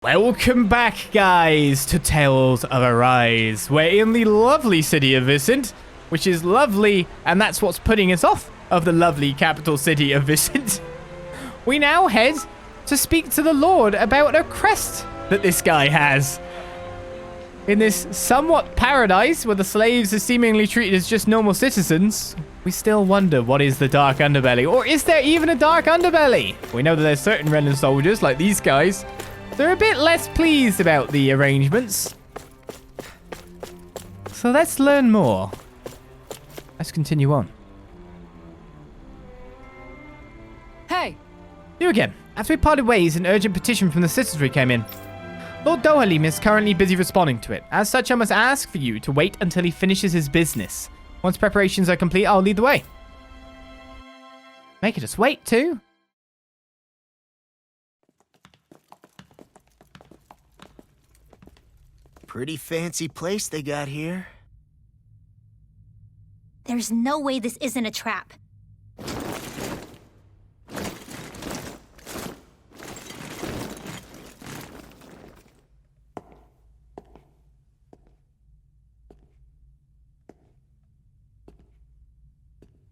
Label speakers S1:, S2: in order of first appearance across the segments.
S1: Welcome back, guys, to Tales of Arise. We're in the lovely city of Viscent, which is lovely, and that's what's putting us off of the lovely capital city of Viscent. We now head to speak to the Lord about a crest that this guy has. In this somewhat paradise where the slaves are seemingly treated as just normal citizens, we still wonder what is the dark underbelly, or is there even a dark underbelly? We know that there's certain Rena soldiers, like these guys, they're a bit less pleased about the arrangements. So let's learn more. Let's continue on.
S2: Hey!
S1: You again. After we parted ways, an urgent petition from the citizenry came in. Lord Dohalim is currently busy responding to it. As such, I must ask for you to wait until he finishes his business. Once preparations are complete, I'll lead the way. Making us wait, too.
S3: Pretty fancy place they got here.
S4: There's no way this isn't a trap.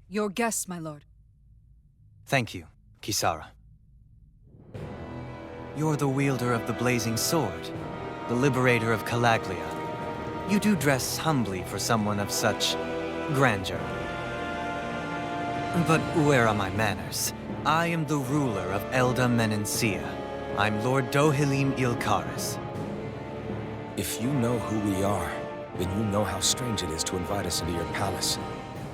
S2: Your guest, my lord.
S5: Thank you, Kisara. You're the wielder of the blazing sword, the liberator of Calaglia. You do dress humbly for someone of such grandeur. But where are my manners? I am the ruler of Elda Menencia. I'm Lord Dohalim Il Qaras.
S6: If you know who we are, then you know how strange it is to invite us into your palace.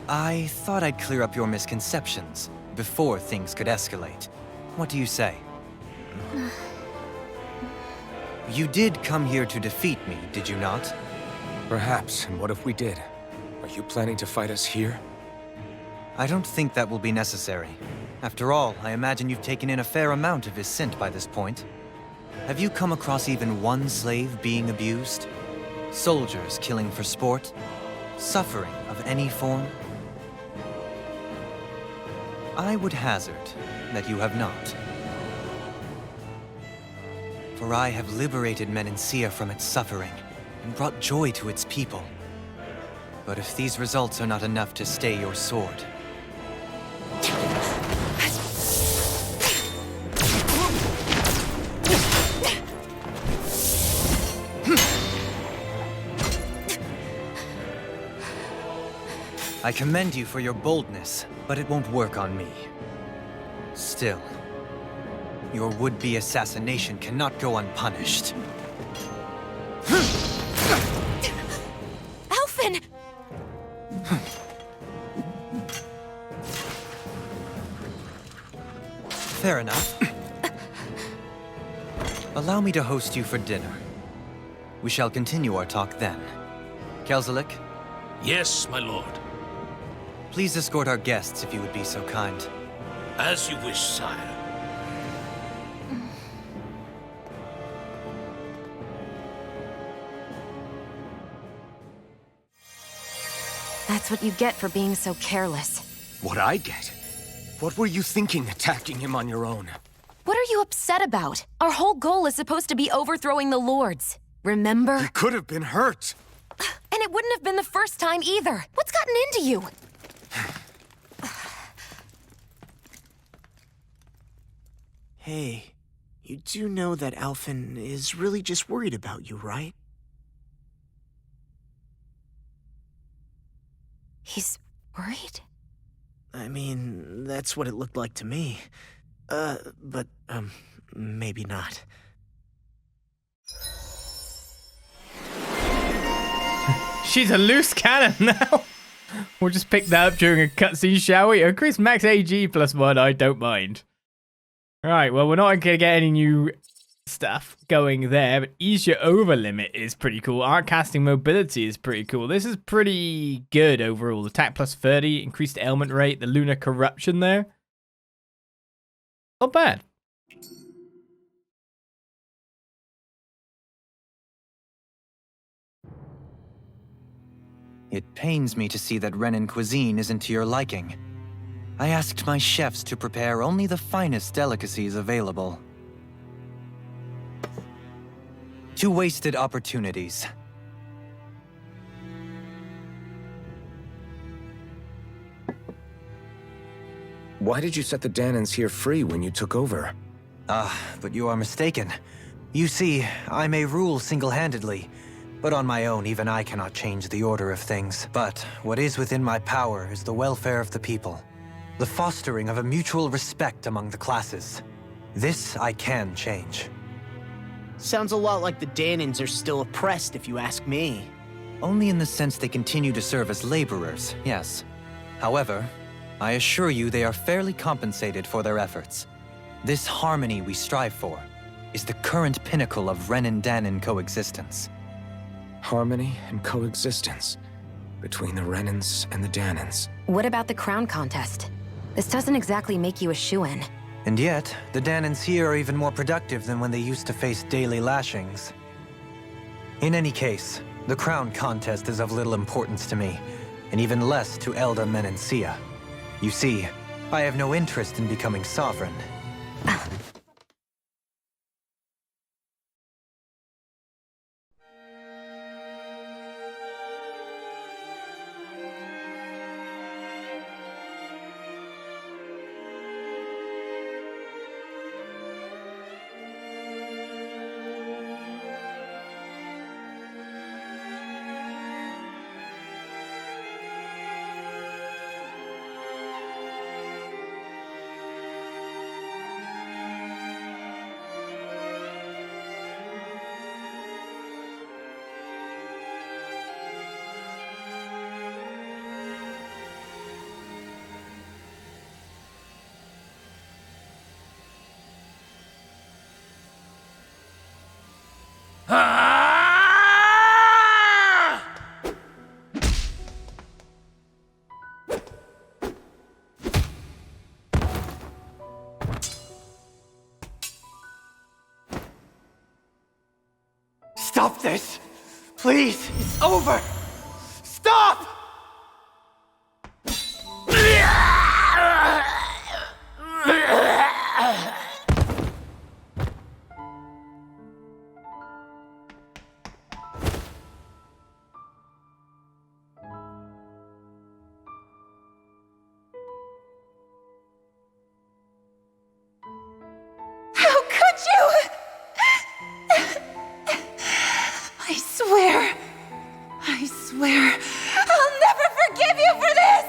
S5: I thought I'd clear up your misconceptions before things could escalate. What do you say? You did come here to defeat me, did you not?
S6: Perhaps, and what if we did? Are you planning to fight us here?
S5: I don't think that will be necessary. After all, I imagine you've taken in a fair amount of Viscent by this point. Have you come across even one slave being abused? Soldiers killing for sport? Suffering of any form? I would hazard that you have not. For I have liberated Menencia from its suffering and brought joy to its people. But if these results are not enough to stay your sword... I commend you for your boldness, but it won't work on me. Still, your would-be assassination cannot go unpunished.
S4: Alphen!
S5: Fair enough. Allow me to host you for dinner. We shall continue our talk then. Kelzelik,
S7: Yes, my lord.
S5: please escort our guests if you would be so kind.
S7: As you wish, sire.
S8: That's what you get for being so careless.
S6: What I get? What were you thinking attacking him on your own?
S8: What are you upset about? Our whole goal is supposed to be overthrowing the lords. Remember?
S6: He could have been hurt.
S8: And it wouldn't have been the first time either. What's gotten into you?
S3: Hey, you do know that Alphen is really just worried about you, right?
S8: He's worried?
S3: I mean, that's what it looked like to me. But maybe not.
S1: She's a loose cannon now. We'll just pick that up during a cutscene, shall we? Increase max AG +1, I don't mind. Right, well, we're not going to get any new stuff going there, but ease your over limit is pretty cool. Art casting mobility is pretty cool. This is pretty good overall. Attack +30, increased ailment rate, the lunar corruption there. Not bad.
S5: It pains me to see that Renan cuisine isn't to your liking. I asked my chefs to prepare only the finest delicacies available. Two wasted opportunities.
S6: Why did you set the Dahnans here free when you took over?
S5: But you are mistaken. You see, I may rule single-handedly, but on my own, even I cannot change the order of things. But what is within my power is the welfare of the people, the fostering of a mutual respect among the classes. This I can change.
S3: Sounds a lot like the Dahnans are still oppressed, if you ask me.
S5: Only in the sense they continue to serve as laborers, yes. However, I assure you they are fairly compensated for their efforts. This harmony we strive for is the current pinnacle of Renan-Dahnan coexistence.
S6: Harmony and coexistence between the Renans and the Dahnans.
S8: What about the crown contest? This doesn't exactly make you a shoo-in.
S5: And yet, the Dahnans here are even more productive than when they used to face daily lashings. In any case, the crown contest is of little importance to me, and even less to Elda Menencia. You see, I have no interest in becoming sovereign. Stop this! Please! It's over! Stop!
S8: How could you? I swear, I'll never forgive you for this!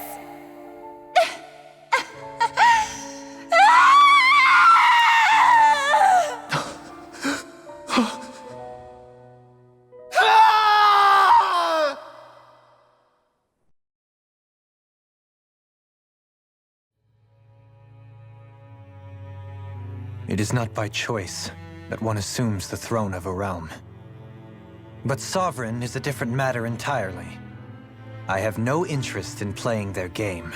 S5: It is not by choice that one assumes the throne of a realm. But sovereign is a different matter entirely. I have no interest in playing their game.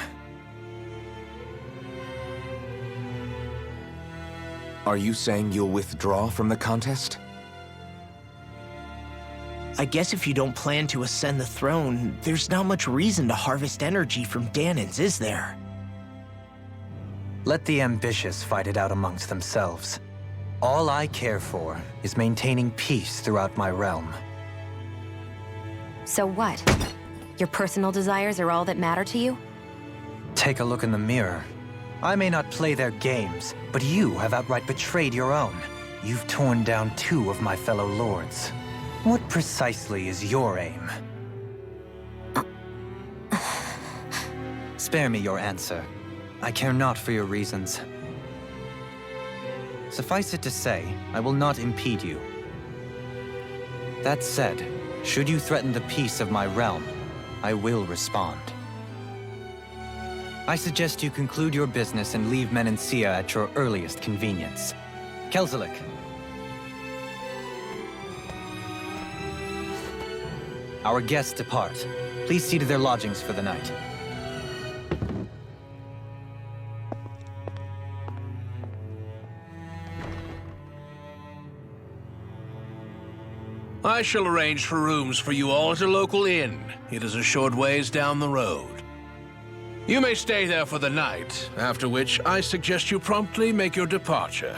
S6: Are you saying you'll withdraw from the contest?
S3: I guess if you don't plan to ascend the throne, there's not much reason to harvest energy from Dahnans, is there?
S5: Let the ambitious fight it out amongst themselves. All I care for is maintaining peace throughout my realm.
S8: So what? Your personal desires are all that matter to you?
S5: Take a look in the mirror. I may not play their games, but you have outright betrayed your own. You've torn down 2 of my fellow lords. What precisely is your aim? Spare me your answer. I care not for your reasons. Suffice it to say, I will not impede you. That said, should you threaten the peace of my realm, I will respond. I suggest you conclude your business and leave Menencia at your earliest convenience. Kelzelik. Our guests depart. Please see to their lodgings for the night.
S7: I shall arrange for rooms for you all at a local inn. It is a short ways down the road. You may stay there for the night, after which I suggest you promptly make your departure.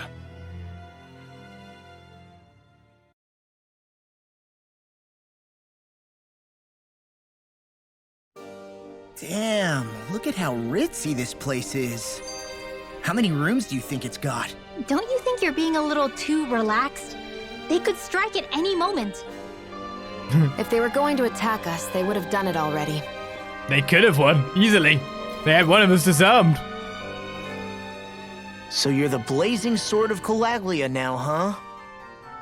S9: Damn, look at how ritzy this place is. How many rooms do you think it's got?
S4: Don't you think you're being a little too relaxed? They could strike at any moment.
S8: If they were going to attack us, they would have done it already.
S1: They could have won, easily. They had one of us disarmed.
S3: So you're the blazing sword of Colaglia now, huh?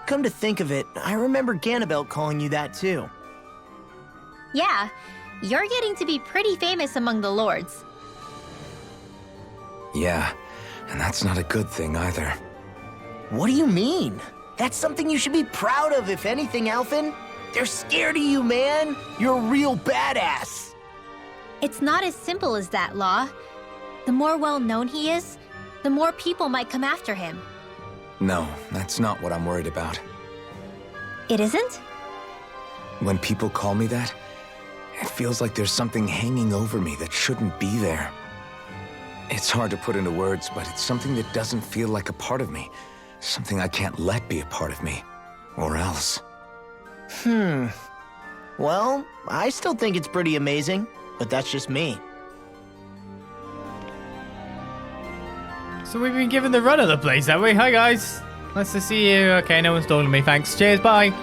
S3: Come to think of it, I remember Ganabelt calling you that too.
S4: Yeah, you're getting to be pretty famous among the lords.
S6: Yeah, and that's not a good thing either.
S3: What do you mean? That's something you should be proud of, if anything, Alphen. They're scared of you, man. You're a real badass.
S4: It's not as simple as that, Law. The more well-known he is, the more people might come after him.
S6: No, that's not what I'm worried about.
S4: It isn't?
S6: When people call me that, it feels like there's something hanging over me that shouldn't be there. It's hard to put into words, but it's something that doesn't feel like a part of me. Something I can't let be a part of me. Or else.
S3: Well, I still think it's pretty amazing, but that's just me.
S1: So we've been given the run of the place, have we? Hi, guys. Nice to see you. Okay, no one's talking to me. Thanks. Cheers, bye.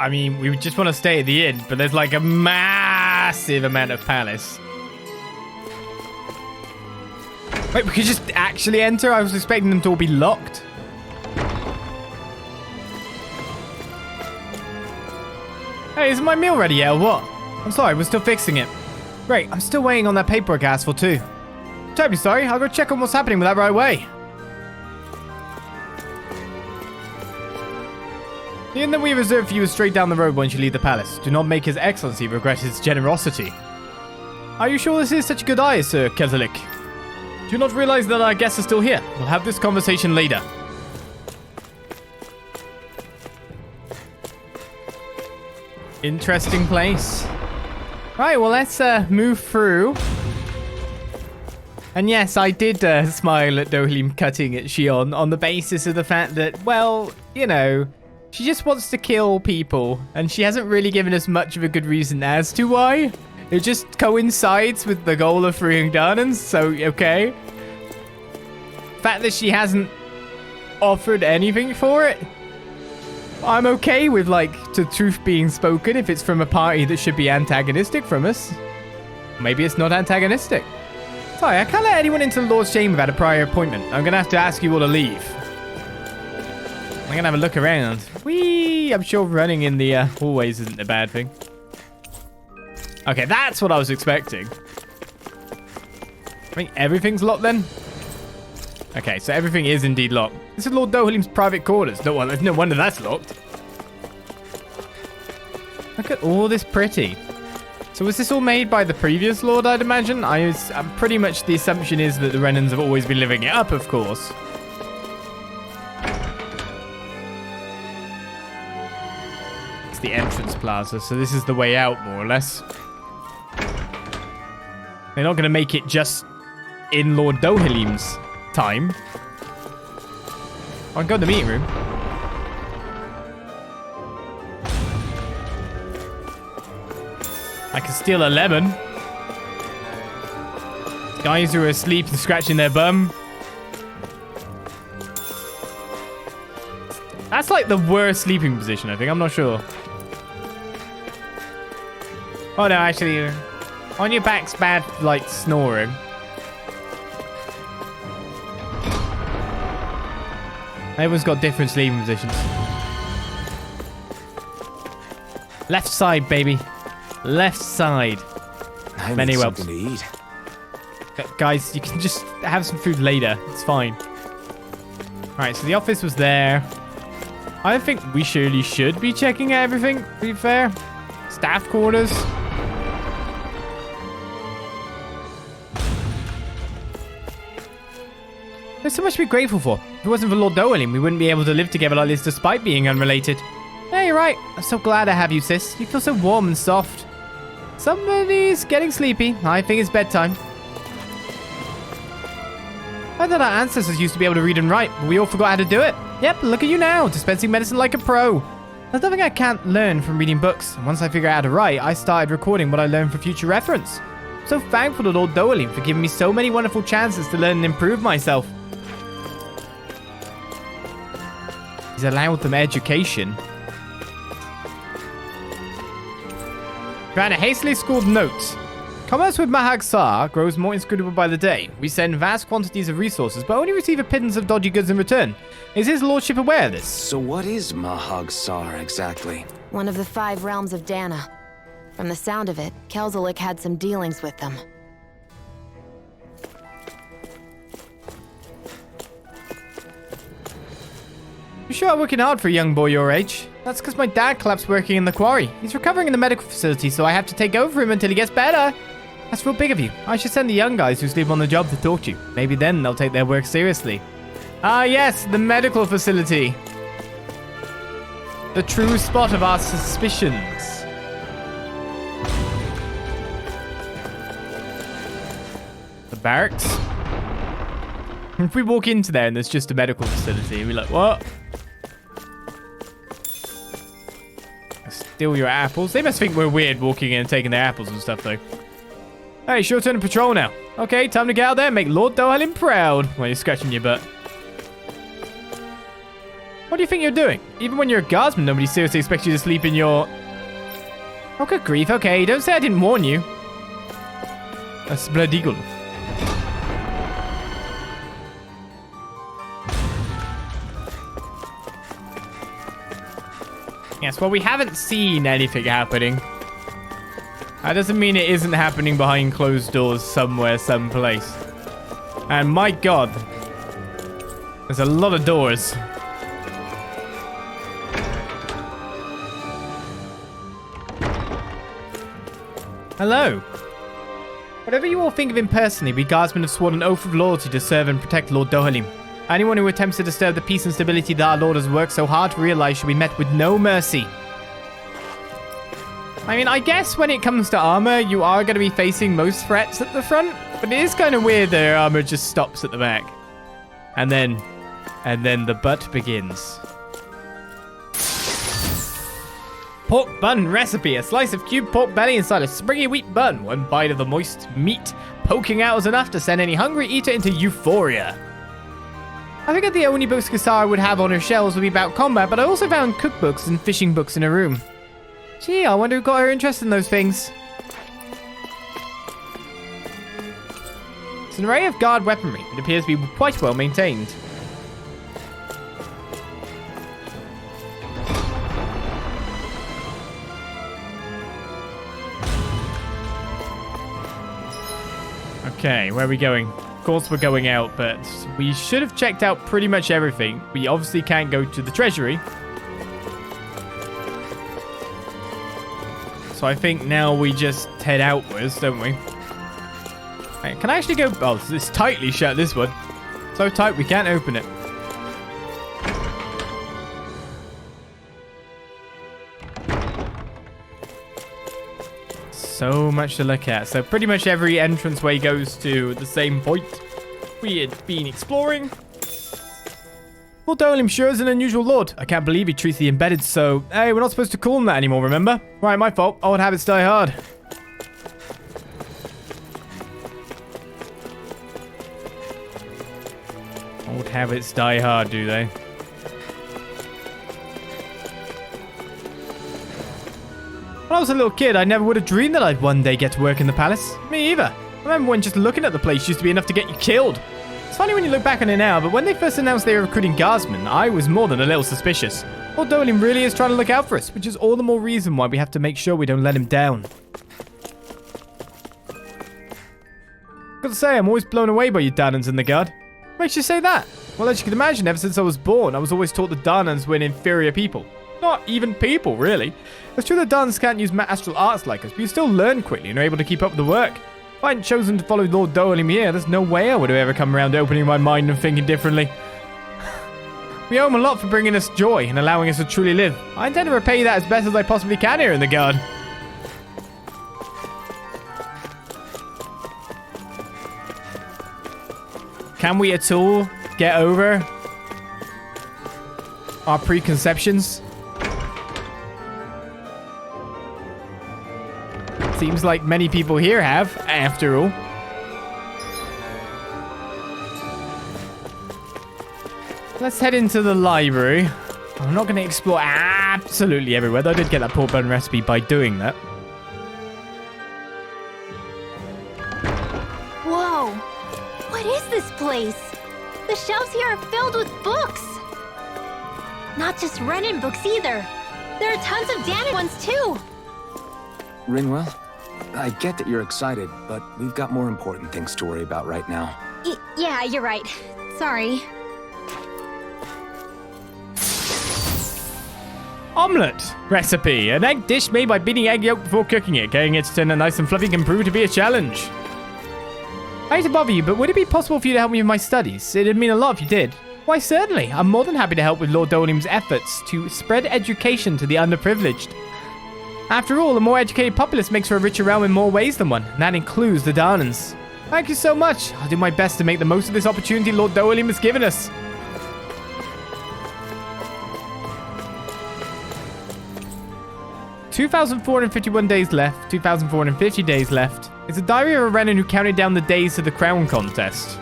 S1: I mean, we just want to stay at the inn, but there's like a massive amount of palace. Wait, we could just actually enter? I was expecting them to all be locked. Hey, isn't my meal ready yet or what? I'm sorry, we're still fixing it. Great, I'm still waiting on that paperwork I asked for too. Terribly sorry, I'll go check on what's happening with that right away. The inn that we reserved for you is straight down the road once you leave the palace. Do not make His Excellency regret his generosity. Are you sure this is such a good idea, Sir Kezalik? Do you not realize that our guests are still here? We'll have this conversation later. Interesting place. Right, well, let's move through. And yes, I did smile at Dohalim cutting at Shionne on the basis of the fact that, well, you know, she just wants to kill people. And she hasn't really given us much of a good reason as to why. It just coincides with the goal of freeing Dahnans, so okay. The fact that she hasn't offered anything for it, I'm okay with, like, the truth being spoken if it's from a party that should be antagonistic from us. Maybe it's not antagonistic. Sorry, I can't let anyone into the Lord's Chamber without a prior appointment. I'm going to have to ask you all to leave. I'm going to have a look around. Whee! I'm sure running in the hallways isn't a bad thing. Okay, that's what I was expecting. I think everything's locked then? Okay, so everything is indeed locked. This is Lord Dohalim's private quarters. No wonder that's locked. Look at all this pretty. So was this all made by the previous Lord, I'd imagine? Pretty much the assumption is that the Renans have always been living it up, of course. It's the entrance plaza, so this is the way out, more or less. They're not going to make it just in Lord Dohalim's time. I can go in the meeting room. I can steal a lemon. Guys who are asleep and scratching their bum. That's like the worst sleeping position, I think. I'm not sure. Oh no, actually, on your back's bad, like, snoring. Everyone's got different sleeping positions. Left side, baby. Left side.
S6: I
S1: Many
S6: need
S1: whelps.
S6: something to eat.
S1: Guys, you can just have some food later. It's fine. Alright, so the office was there. I think we surely should be checking out everything, to be fair. Staff quarters. There's so much to be grateful for. If it wasn't for Lord Dohalim, we wouldn't be able to live together like this despite being unrelated. Yeah, you're right. I'm so glad to have you, sis. You feel so warm and soft. Somebody's getting sleepy. I think it's bedtime. I thought our ancestors used to be able to read and write, but we all forgot how to do it. Yep, look at you now, dispensing medicine like a pro. There's nothing I can't learn from reading books, and once I figured out how to write, I started recording what I learned for future reference. I'm so thankful to Lord Dohalim for giving me so many wonderful chances to learn and improve myself. He's allowed them education. Ran a hastily scrawled note. Commerce with Mahag-Sar grows more inscrutable by the day. We send vast quantities of resources, but only receive a pittance of dodgy goods in return. Is his lordship aware of this?
S6: So what is Mahag-Sar exactly?
S8: One of the 5 realms of Dahna. From the sound of it, Kelzelik had some dealings with them.
S1: You sure are working hard for a young boy your age. That's because my dad collapsed working in the quarry. He's recovering in the medical facility, so I have to take over for him until he gets better. That's real big of you. I should send the young guys who sleep on the job to talk to you. Maybe then they'll take their work seriously. Ah yes, the medical facility. The true spot of our suspicions. The barracks? If we walk into there and there's just a medical facility, we're like, what? Steal your apples. They must think we're weird walking in and taking their apples and stuff, though. Hey, it's your turn to patrol now. Okay, time to get out there and make Lord Dohalim proud while you're scratching your butt. What do you think you're doing? Even when you're a guardsman, nobody seriously expects you to sleep in your... Oh, good grief. Okay, don't say I didn't warn you. That's Blood Eagle. Yes, well, we haven't seen anything happening. That doesn't mean it isn't happening behind closed doors somewhere, someplace. And my god, there's a lot of doors. Hello. Whatever you all think of him personally, we guardsmen have sworn an oath of loyalty to serve and protect Lord Dohalim. Anyone who attempts to disturb the peace and stability that our Lord has worked so hard to realize should be met with no mercy. I mean, I guess when it comes to armor, you are going to be facing most threats at the front, but it is kind of weird their armor just stops at the back. And then the butt begins. Pork bun recipe. A slice of cubed pork belly inside a springy wheat bun. One bite of the moist meat poking out is enough to send any hungry eater into euphoria. I figured the only books Kasara would have on her shelves would be about combat, but I also found cookbooks and fishing books in her room. Gee, I wonder who got her interested in those things. It's an array of guard weaponry. It appears to be quite well maintained. Okay, where are we going? Of course we're going out, but we should have checked out pretty much everything. We obviously can't go to the treasury. So I think now we just head outwards, don't we? Right, can I actually go? Oh, it's tightly shut, this one. So tight we can't open it. So much to look at. So pretty much every entranceway goes to the same point we had been exploring. Lord Dohalim sure is an unusual lord. I can't believe he treats the embedded so... Hey, we're not supposed to call him that anymore, remember? Right, my fault. Old habits die hard. Old habits die hard, do they? When I was a little kid, I never would have dreamed that I'd one day get to work in the palace. Me either. I remember when just looking at the place used to be enough to get you killed. It's funny when you look back on it now, but when they first announced they were recruiting guardsmen, I was more than a little suspicious. Lord Dohalim really is trying to look out for us, which is all the more reason why we have to make sure we don't let him down. Got to say, I'm always blown away by you Dahnans in the guard. What makes you say that? Well, as you can imagine, ever since I was born, I was always taught that Dahnans were inferior people. Not even people, really. It's true that Dahnans can't use astral arts like us, but you still learn quickly and are able to keep up with the work. If I hadn't chosen to follow Lord Dohalim here, there's no way I would have ever come around to opening my mind and thinking differently. We owe him a lot for bringing us joy and allowing us to truly live. I intend to repay that as best as I possibly can here in the guard. Can we at all get over our preconceptions? Seems like many people here have, after all. Let's head into the library. I'm not going to explore absolutely everywhere, though I did get that pork bun recipe by doing that.
S4: Whoa! What is this place? The shelves here are filled with books! Not just Renan books either. There are tons of Dahna ones too!
S6: Rinwell, I get that you're excited, but we've got more important things to worry about right now.
S4: Yeah, you're right. Sorry.
S1: Omelette recipe. An egg dish made by beating egg yolk before cooking it. Getting it to turn nice and fluffy can prove to be a challenge. I hate to bother you, but would it be possible for you to help me with my studies? It'd mean a lot if you did. Why, certainly. I'm more than happy to help with Lord Dohalim's efforts to spread education to the underprivileged. After all, the more educated populace makes for a richer realm in more ways than one, and that includes the Dahnans. Thank you so much. I'll do my best to make the most of this opportunity Lord Dohalim has given us. "2,451 days left, 2,450 days left. It's a diary of a Renan who counted down the days to the crown contest.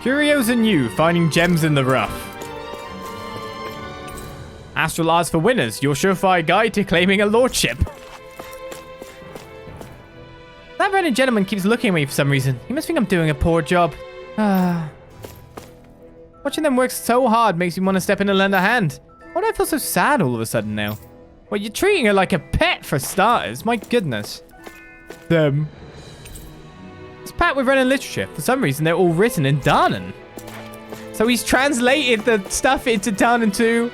S1: Curios and you, finding gems in the rough. Astral odds for winners, your surefire guide to claiming a lordship. That Renan gentleman keeps looking at me for some reason. He must think I'm doing a poor job. Watching them work so hard makes me want to step in and lend a hand. Why do I feel so sad all of a sudden now? Well, you're treating her like a pet for starters. My goodness. Them. It's packed with Renan literature. For some reason, they're all written in Dahnan. So he's translated the stuff into Dahnan too.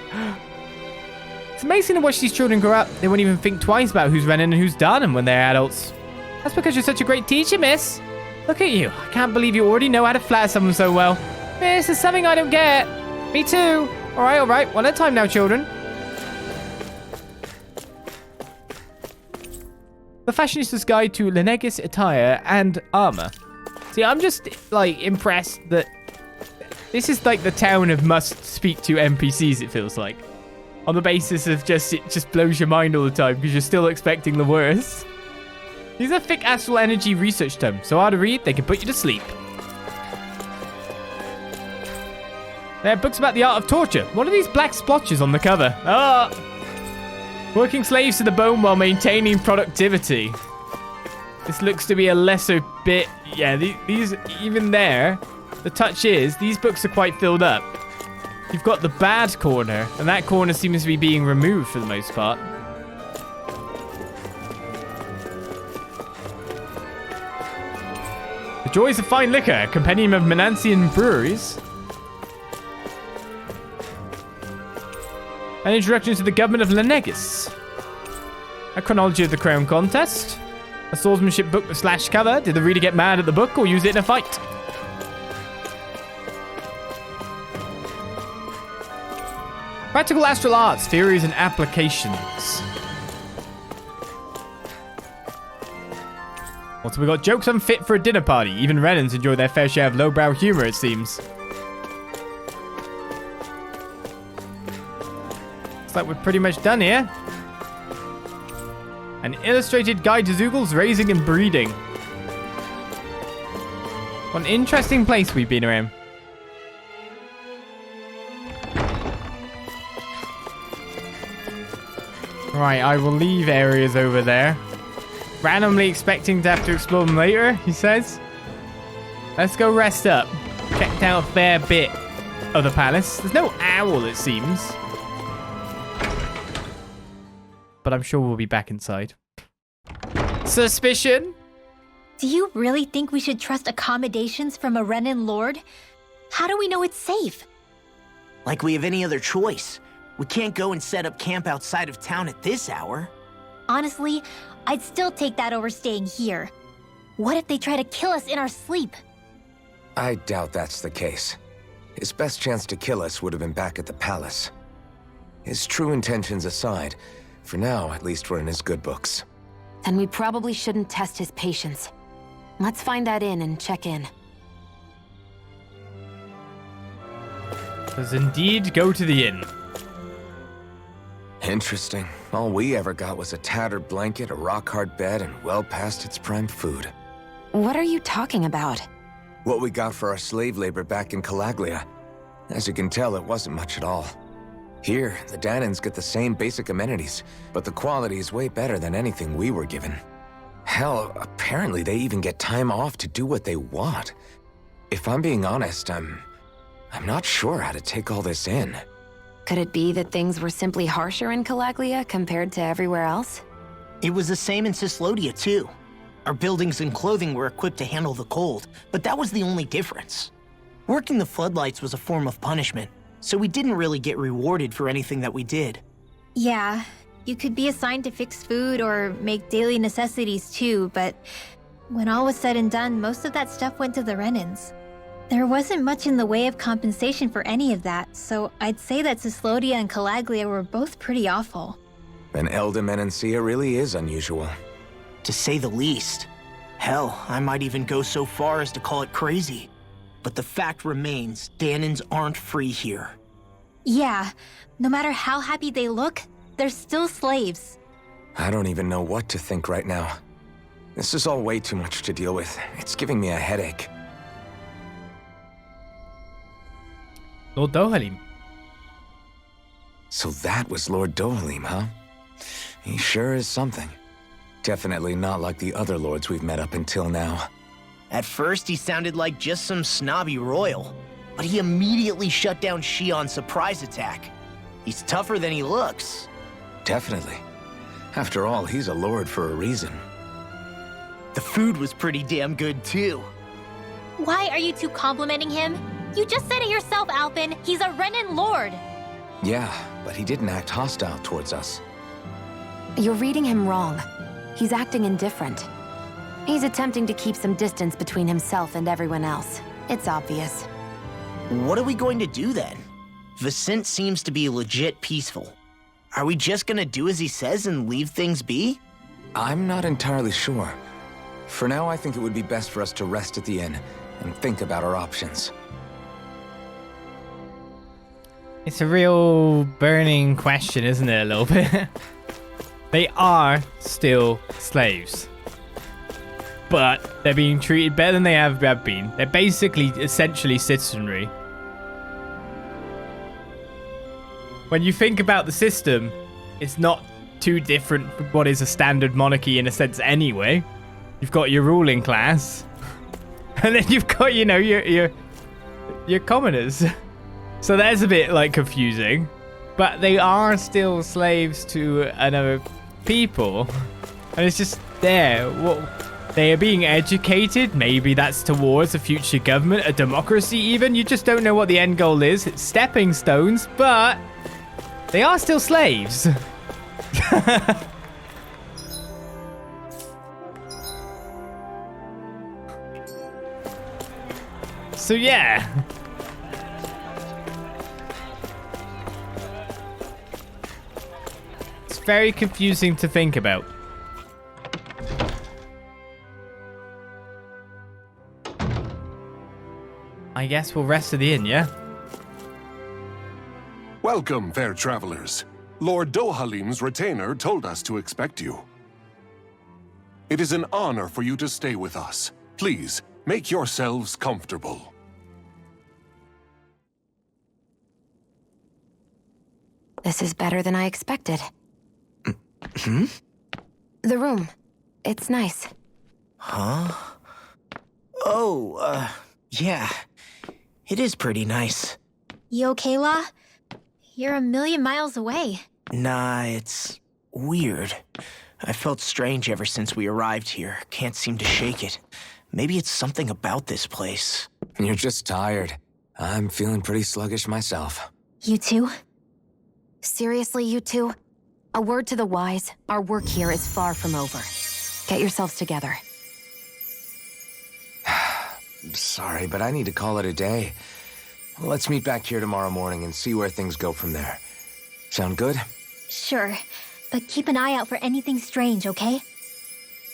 S1: It's amazing to watch these children grow up. They won't even think twice about who's Renan and who's Dahnan when they're adults. That's because you're such a great teacher, miss. Look at you. I can't believe you already know how to flatter someone so well. Miss, there's something I don't get. Me too. All right. One at a time now, children. The Fashionista's Guide to Lenegis Attire and Armor. See, I'm just, like, impressed that this is, like, the town of must-speak-to NPCs, it feels like. On the basis of it just blows your mind all the time because you're still expecting the worst. These are thick astral energy research terms, so hard to read, they can put you to sleep. They have books about the art of torture. What are these black splotches on the cover? Working slaves to the bone while maintaining productivity. This looks to be a lesser bit. Yeah, these even there, the touch is, these books are quite filled up. You've got the bad corner, and that corner seems to be being removed for the most part. The Joys of Fine Liquor, a compendium of Menancian breweries. An introduction to the government of Lenegis. A chronology of the crown contest. A swordsmanship book slash cover. Did the reader get mad at the book or use it in a fight? Practical astral arts, theories and applications. Also, we got jokes unfit for a dinner party. Even Renans enjoy their fair share of lowbrow humor, it seems. Looks like we're pretty much done here. An illustrated guide to Zoogles raising and breeding. What an interesting place we've been around. Right, I will leave areas over there. Randomly expecting to have to explore them later, he says. Let's go rest up. Checked out a fair bit of the palace. There's no owl, it seems. But I'm sure we'll be back inside. Suspicion?
S4: Do you really think we should trust accommodations from a Renan lord? How do we know it's safe?
S3: Like we have any other choice. We can't go and set up camp outside of town at this hour.
S4: Honestly, I'd still take that over staying here. What if they try to kill us in our sleep?
S6: I doubt that's the case. His best chance to kill us would have been back at the palace. His true intentions aside, for now, at least we're in his good books.
S8: Then we probably shouldn't test his patience. Let's find that inn and check in.
S1: does indeed go to the inn.
S6: Interesting. All we ever got was a tattered blanket, a rock-hard bed, and well past its prime food.
S8: What are you talking about?
S6: What we got for our slave labor back in Calaglia. As you can tell, it wasn't much at all. Here, the Dahnans get the same basic amenities, but the quality is way better than anything we were given. Hell, apparently they even get time off to do what they want. If I'm being honest, I'm not sure how to take all this in.
S8: Could it be that things were simply harsher in Calaglia compared to everywhere else?
S9: It was the same in Cislodia, too. Our buildings and clothing were equipped to handle the cold, but that was the only difference. Working the floodlights was a form of punishment, so we didn't really get rewarded for anything that we did.
S4: Yeah, you could be assigned to fix food or make daily necessities too, but when all was said and done, most of that stuff went to the Renans. There wasn't much in the way of compensation for any of that, so I'd say that Cislodia and Calaglia were both pretty awful.
S6: An Elda Menancia really is unusual.
S9: To say the least. Hell, I might even go so far as to call it crazy. But the fact remains, Dahnans aren't free here.
S4: Yeah, no matter how happy they look, they're still slaves.
S6: I don't even know what to think right now. This is all way too much to deal with. It's giving me a headache.
S1: Lord Dohalim.
S6: So that was Lord Dohalim, huh? He sure is something. Definitely not like the other lords we've met up until now.
S9: At first, he sounded like just some snobby royal, but he immediately shut down Shionne's surprise attack. He's tougher than he looks.
S6: Definitely. After all, he's a lord for a reason.
S9: The food was pretty damn good, too.
S4: Why are you two complimenting him? You just said it yourself, Alphen. He's a Renan lord.
S6: Yeah, but he didn't act hostile towards us.
S8: You're reading him wrong. He's acting indifferent. He's attempting to keep some distance between himself and everyone else. It's obvious.
S9: What are we going to do then? Viscent seems to be legit peaceful. Are we just gonna do as he says and leave things be?
S6: I'm not entirely sure. For now, I think it would be best for us to rest at the inn and think about our options.
S1: It's a real burning question, isn't it, a little bit? They are still slaves. But they're being treated better than they have been. They're basically, essentially citizenry. When you think about the system, it's not too different from what is a standard monarchy in a sense anyway. You've got your ruling class. And then you've got, you know, your commoners. So that's a bit, like, confusing. But they are still slaves to another people. And it's just there. They are being educated. Maybe that's towards a future government, a democracy even. You just don't know what the end goal is. It's stepping stones, but they are still slaves. So yeah. It's very confusing to think about. I guess we'll rest at the inn, yeah?
S10: Welcome, fair travelers. Lord Dohalim's retainer told us to expect you. It is an honor for you to stay with us. Please, make yourselves comfortable.
S8: This is better than I expected. The room. It's nice.
S9: Huh? Oh, yeah. It is pretty nice.
S4: You okay, La? You're a million miles away.
S9: Nah, it's weird. I felt strange ever since we arrived here. Can't seem to shake it. Maybe it's something about this place.
S6: You're just tired. I'm feeling pretty sluggish myself.
S4: You too?
S8: Seriously, you two? A word to the wise, our work here is far from over. Get yourselves together.
S6: Sorry, but I need to call it a day. Let's meet back here tomorrow morning and see where things go from there. Sound good?
S4: Sure, but keep an eye out for anything strange, okay?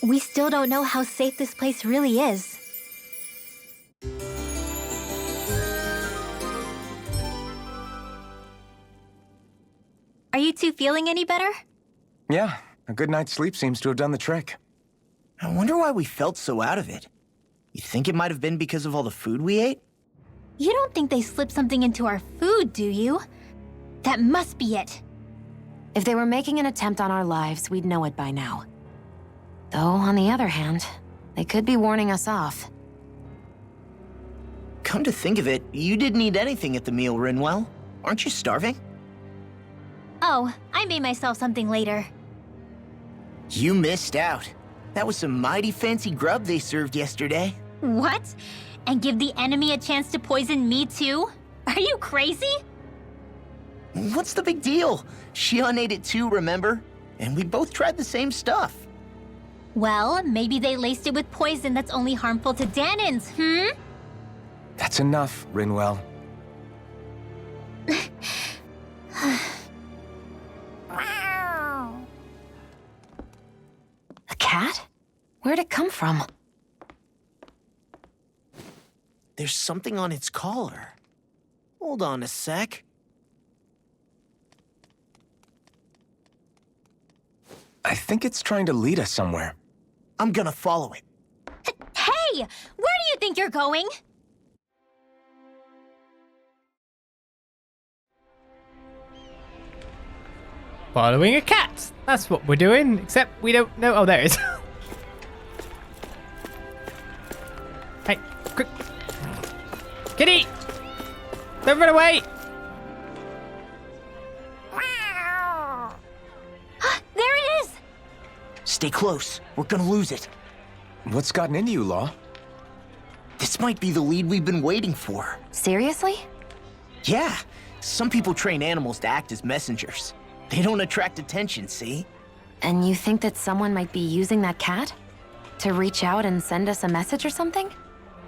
S4: We still don't know how safe this place really is. two feeling any better?
S6: Yeah, a good night's sleep seems to have done the trick.
S9: I wonder why we felt so out of it. You think it might have been because of all the food we ate?
S4: You don't think they slipped something into our food, do you? That must be it.
S8: If they were making an attempt on our lives, we'd know it by now. Though, on the other hand, they could be warning us off.
S9: Come to think of it, you didn't eat anything at the meal, Rinwell. Aren't you starving?
S4: Oh, I made myself something later.
S9: You missed out. That was some mighty fancy grub they served yesterday.
S4: What? And give the enemy a chance to poison me too? Are you crazy?
S9: What's the big deal? Shionne ate it too, remember? And we both tried the same stuff.
S4: Well, maybe they laced it with poison that's only harmful to Dahnans,
S6: That's enough, Rinwell.
S8: A cat? Where'd it come from?
S9: There's something on its collar. Hold on a sec.
S6: I think it's trying to lead us somewhere.
S9: I'm gonna follow it.
S4: Hey! Where do you think you're going?
S1: Following a cat. That's what we're doing, except we don't know. Oh, there it is. Hey, quick. Kitty! Don't run away!
S4: There it is!
S9: Stay close. We're gonna lose it.
S6: What's gotten into you, Law?
S9: This might be the lead we've been waiting for.
S8: Seriously?
S9: Yeah. Some people train animals to act as messengers. They don't attract attention, see?
S8: And you think that someone might be using that cat? To reach out and send us a message or something?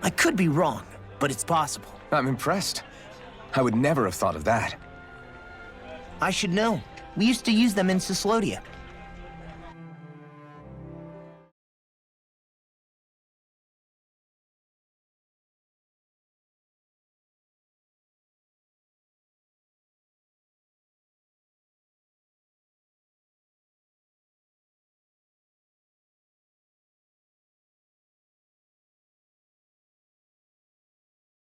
S9: I could be wrong, but it's possible.
S6: I'm impressed. I would never have thought of that.
S9: I should know. We used to use them in Cyslodia.